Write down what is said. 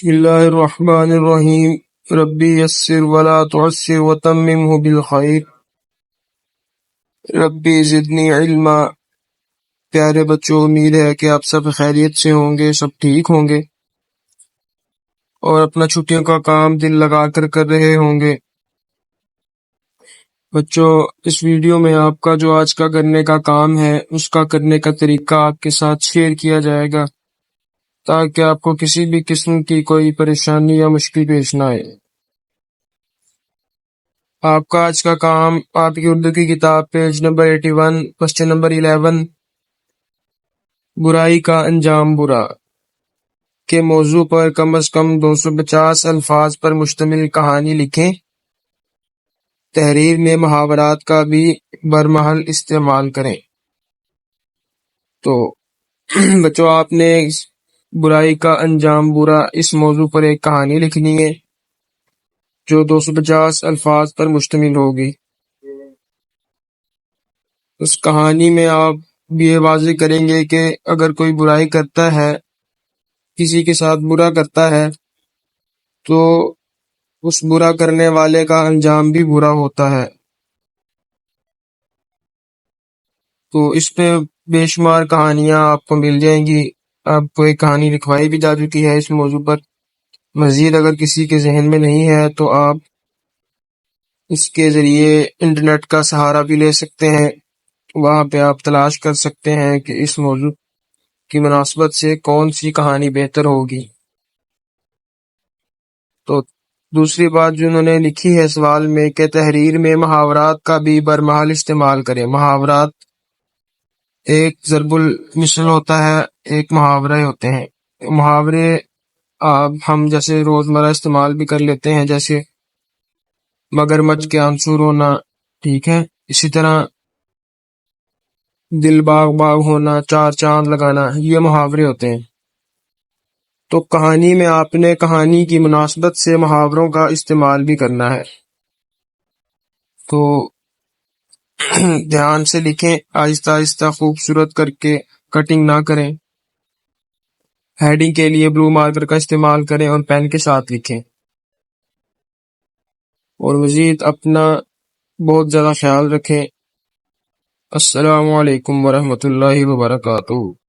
بسم اللہ الرحمن الرحیم ربی یسر ولا تعسر وتممہ بالخیر ربی زدنی علما۔ پیارے بچوں، امید ہے کہ آپ سب خیریت سے ہوں گے، سب ٹھیک ہوں گے اور اپنا چھٹیوں کا کام دل لگا کر رہے ہوں گے۔ بچوں، اس ویڈیو میں آپ کا جو آج کا کرنے کا کام ہے اس کا کرنے کا طریقہ آپ کے ساتھ شیئر کیا جائے گا تاکہ آپ کو کسی بھی قسم کی کوئی پریشانی یا مشکل پیش نہ آئے۔ آپ کا آج کا کام آپ کی اردو کی کتاب پیج نمبر 81 کوسچن نمبر 11 برائی کا انجام برا کے موضوع پر کم از کم 250 الفاظ پر مشتمل کہانی لکھیں۔ تحریر میں محاورات کا بھی برمحل استعمال کریں۔ تو بچوں، آپ نے برائی کا انجام برا اس موضوع پر ایک کہانی لکھنی ہے جو 250 الفاظ پر مشتمل ہوگی۔ اس کہانی میں آپ یہ واضح کریں گے کہ اگر کوئی برائی کرتا ہے، کسی کے ساتھ برا کرتا ہے، تو اس برا کرنے والے کا انجام بھی برا ہوتا ہے۔ تو اس پہ بے شمار کہانیاں آپ کو مل جائیں گی۔ آپ کو ایک کہانی لکھوائی بھی جا چکی ہے اس موضوع پر۔ مزید اگر کسی کے ذہن میں نہیں ہے تو آپ اس کے ذریعے انٹرنیٹ کا سہارا بھی لے سکتے ہیں۔ وہاں پہ آپ تلاش کر سکتے ہیں کہ اس موضوع کی مناسبت سے کون سی کہانی بہتر ہوگی۔ تو دوسری بات جو انہوں نے لکھی ہے سوال میں کہ تحریر میں محاورات کا بھی برمحل استعمال کریں۔ محاورات ایک ضرب المثل ہوتا ہے، ایک محاورے ہوتے ہیں۔ محاورے ہم جیسے روزمرہ استعمال بھی کر لیتے ہیں، جیسے مگرمچھ کے آنسو رونا، ٹھیک ہے، اسی طرح دل باغ باغ ہونا، چار چاند لگانا، یہ محاورے ہوتے ہیں۔ تو کہانی میں آپ نے کہانی کی مناسبت سے محاوروں کا استعمال بھی کرنا ہے۔ تو دھیان سے لکھیں، آہستہ آہستہ خوبصورت کر کے، کٹنگ نہ کریں۔ ہیڈنگ کے لیے بلو مارکر کا استعمال کریں اور پین کے ساتھ لکھیں۔ اور مزید اپنا بہت زیادہ خیال رکھیں۔ السلام علیکم ورحمۃ اللہ وبرکاتہ۔